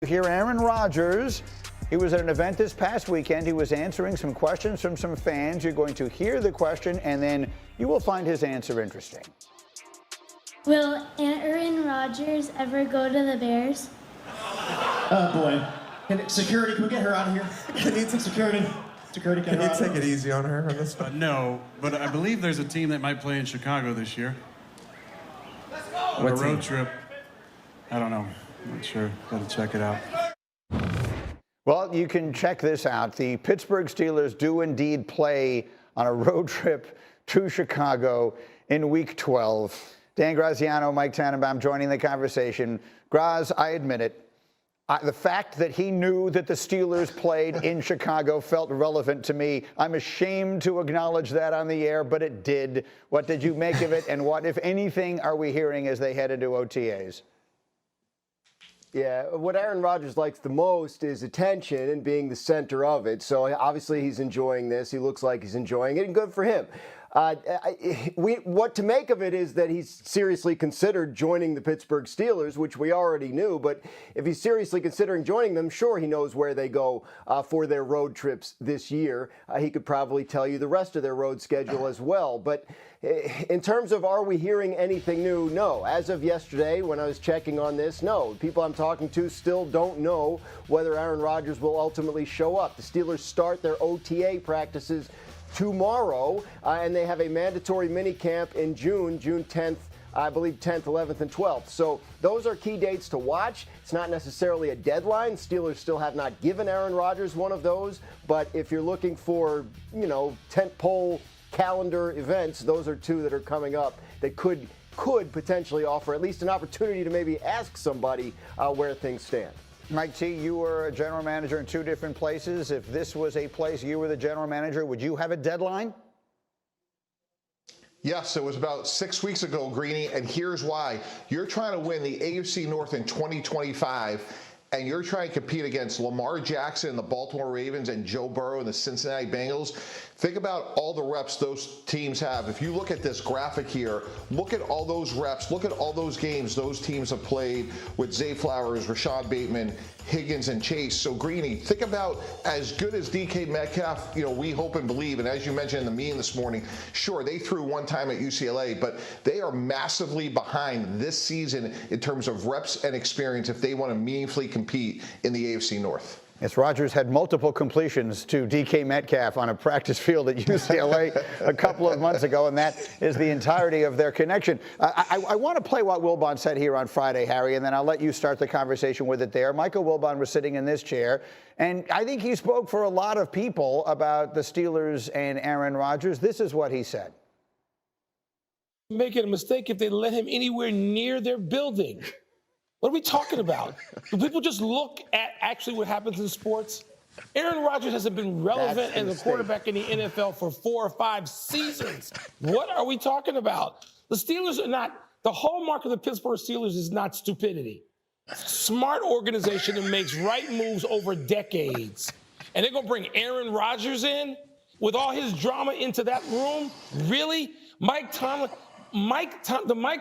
Here, Aaron Rodgers. He was at an event this past weekend. He was answering some questions from some fans. You're going to hear the question, and then you will find his answer interesting. Will Aaron Rodgers ever go to the Bears? Oh, boy. Security, can we get her out of here? I need some security. Security, can you take it easy on her on this one? No, but I believe there's a team that might play in Chicago this year. Let's go! On a road trip. I don't know. I'm not sure. Got to check it out. Well, you can check this out. The Pittsburgh Steelers do indeed play on a road trip to Chicago in Week 12. Dan Graziano, Mike Tannenbaum joining the conversation. Graz, I admit it. The fact that he knew that the Steelers played in Chicago felt relevant to me. I'm ashamed to acknowledge that on the air, but it did. What did you make of it, and what, if anything, are we hearing as they head into OTAs? Yeah, what Aaron Rodgers likes the most is attention and being the center of it. So obviously he's enjoying this. He looks like he's enjoying it, and good for him. What to make of it is that he's seriously considered joining the Pittsburgh Steelers, which we already knew. But if he's seriously considering joining them, sure, he knows where they go for their road trips this year. He could probably tell you the rest of their road schedule as well. But in terms of are we hearing anything new, no. As of yesterday, when I was checking on this, no. People I'm talking to still don't know whether Aaron Rodgers will ultimately show up. The Steelers start their OTA practices tomorrow, and they have a mandatory minicamp in June 10th, I believe 10th, 11th, and 12th. So those are key dates to watch. It's not necessarily a deadline. Steelers still have not given Aaron Rodgers one of those, but if you're looking for, tentpole calendar events, those are two that are coming up that could potentially offer at least an opportunity to maybe ask somebody where things stand. Mike T., you were a general manager in two different places. If this was a place you were the general manager, would you have a deadline? Yes, it was about 6 weeks ago, Greeny, and here's why. You're trying to win the AFC North in 2025, and you're trying to compete against Lamar Jackson and the Baltimore Ravens and Joe Burrow and the Cincinnati Bengals. Think about all the reps those teams have. If you look at this graphic here, look at all those reps, look at all those games those teams have played with Zay Flowers, Rashad Bateman, Higgins, and Chase. So, Greeny, think about as good as DK Metcalf, we hope and believe, and as you mentioned in the meeting this morning, sure, they threw one time at UCLA, but they are massively behind this season in terms of reps and experience if they want to meaningfully compete in the AFC North. Yes, Rodgers had multiple completions to DK Metcalf on a practice field at UCLA a couple of months ago, and that is the entirety of their connection. I want to play what Wilbon said here on Friday, Harry, and then I'll let you start the conversation with it there. Michael Wilbon was sitting in this chair, and I think he spoke for a lot of people about the Steelers and Aaron Rodgers. This is what he said. Making a mistake if they let him anywhere near their building. What are we talking about? Do people just look at actually what happens in sports? Aaron Rodgers hasn't been relevant as a quarterback in the NFL for 4 or 5 seasons. What are we talking about? The Steelers are not, the hallmark of the Pittsburgh Steelers is not stupidity. Smart organization that makes right moves over decades. And they're going to bring Aaron Rodgers in with all his drama into that room? Really? The Mike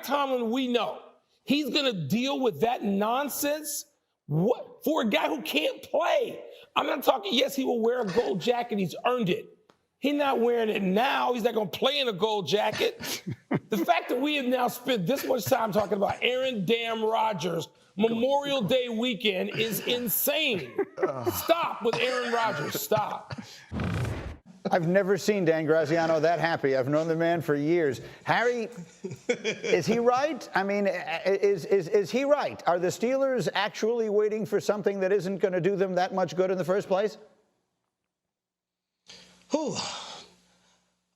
Tomlin we know. He's going to deal with that nonsense? What? For a guy who can't play. I'm not talking, yes, he will wear a gold jacket. He's earned it. He's not wearing it now. He's not going to play in a gold jacket. The fact that we have now spent this much time talking about Aaron damn Rodgers Memorial Day weekend is insane. Stop with Aaron Rodgers. Stop. I've never seen Dan Graziano that happy. I've known the man for years. Harry, is he right? I mean, is he right? Are the Steelers actually waiting for something that isn't going to do them that much good in the first place? Whew.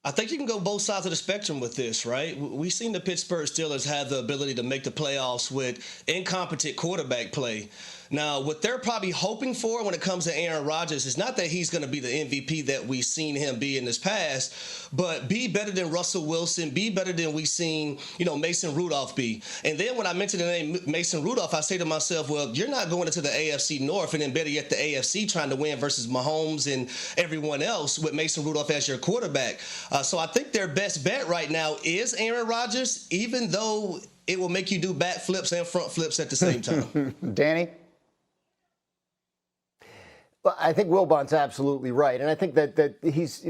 I think you can go both sides of the spectrum with this, right? We've seen the Pittsburgh Steelers have the ability to make the playoffs with incompetent quarterback play. Now, what they're probably hoping for when it comes to Aaron Rodgers is not that he's going to be the MVP that we've seen him be in this past, but be better than Russell Wilson, be better than we've seen, Mason Rudolph be. And then when I mentioned the name Mason Rudolph, I say to myself, well, you're not going into the AFC North and then better yet the AFC trying to win versus Mahomes and everyone else with Mason Rudolph as your quarterback. So I think their best bet right now is Aaron Rodgers, even though it will make you do back flips and front flips at the same time. Danny? Well, I think Wilbon's absolutely right, and I think that he's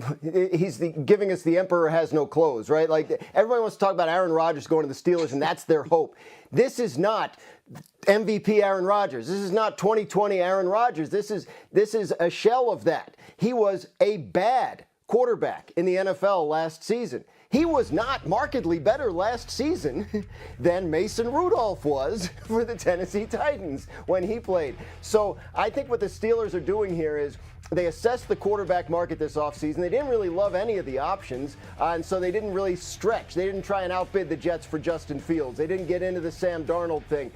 giving us the emperor has no clothes, right? Like everybody wants to talk about Aaron Rodgers going to the Steelers, and that's their hope. This is not MVP Aaron Rodgers. This is not 2020 Aaron Rodgers. This is a shell of that. He was a bad quarterback in the NFL last season. He was not markedly better last season than Mason Rudolph was for the Tennessee Titans when he played. So I think what the Steelers are doing here is they assessed the quarterback market this offseason. They didn't really love any of the options, and so they didn't really stretch. They didn't try and outbid the Jets for Justin Fields. They didn't get into the Sam Darnold thing.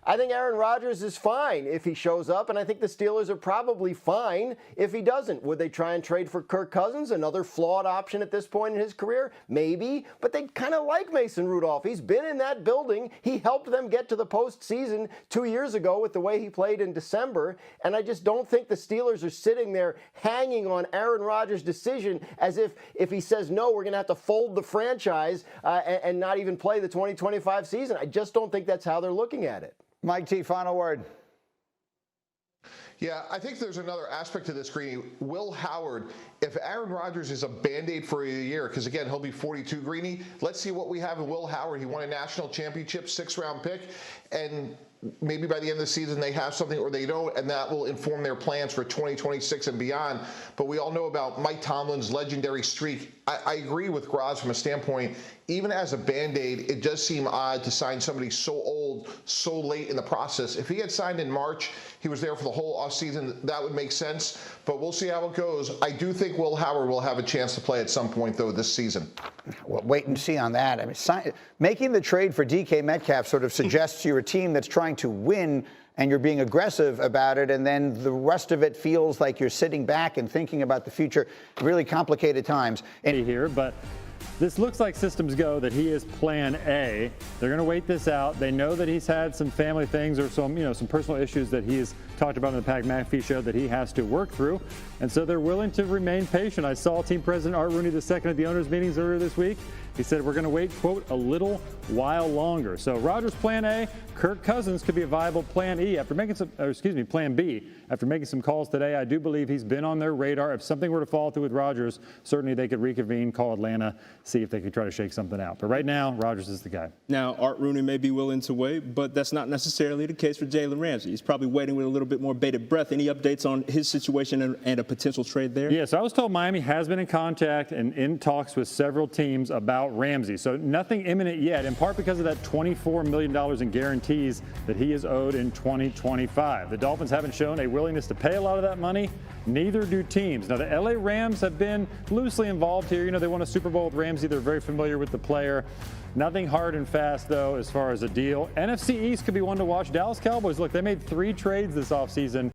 I think Aaron Rodgers is fine if he shows up, and I think the Steelers are probably fine if he doesn't. Would they try and trade for Kirk Cousins, another flawed option at this point in his career? Maybe, but they kind of like Mason Rudolph. He's been in that building. He helped them get to the postseason 2 years ago with the way he played in December, and I just don't think the Steelers are sitting there hanging on Aaron Rodgers' decision as if he says no, we're going to have to fold the franchise and not even play the 2025 season. I just don't think that's how they're looking at it. Mike T, final word. Yeah, I think there's another aspect to this, Greeny. Will Howard, if Aaron Rodgers is a Band-Aid for a year, because again, he'll be 42, Greeny, let's see what we have in Will Howard. He won a national championship, 6th-round pick, and maybe by the end of the season they have something or they don't, and that will inform their plans for 2026 and beyond. But we all know about Mike Tomlin's legendary streak. I agree with Graz from a standpoint, even as a Band-Aid, it does seem odd to sign somebody so old, so late in the process. If he had signed in March, he was there for the whole offseason, that would make sense. But we'll see how it goes. I do think Will Howard will have a chance to play at some point, though, this season. Well, wait and see on that. I mean, making the trade for DK Metcalf sort of suggests you're a team that's trying to win and you're being aggressive about it, and then the rest of it feels like you're sitting back and thinking about the future. Really complicated times. And here, but this looks like systems go that he is plan A. They're going to wait this out. They know that he's had some family things or some personal issues that he has talked about in the Pat McAfee show that he has to work through. And so they're willing to remain patient. I saw team president Art Rooney II at the owners' meetings earlier this week. He said, we're going to wait, quote, a little while longer. So Rodgers plan A, Kirk Cousins could be a viable plan B after making some calls today. I do believe he's been on their radar. If something were to fall through with Rodgers, certainly they could reconvene, call Atlanta, see if they could try to shake something out. But right now, Rodgers is the guy. Now, Art Rooney may be willing to wait, but that's not necessarily the case for Jalen Ramsey. He's probably waiting with a little bit more bated breath. Any updates on his situation and a potential trade there? Yeah, so I was told Miami has been in contact and in talks with several teams about Ramsey. So nothing imminent yet, in part because of that $24 million in guarantees that he is owed in 2025. The Dolphins haven't shown a willingness to pay a lot of that money. Neither do teams. Now, the LA Rams have been loosely involved here. They won a Super Bowl with Ramsey. They're very familiar with the player. Nothing hard and fast, though, as far as a deal. NFC East could be one to watch. Dallas Cowboys, look, they made 3 trades this offseason.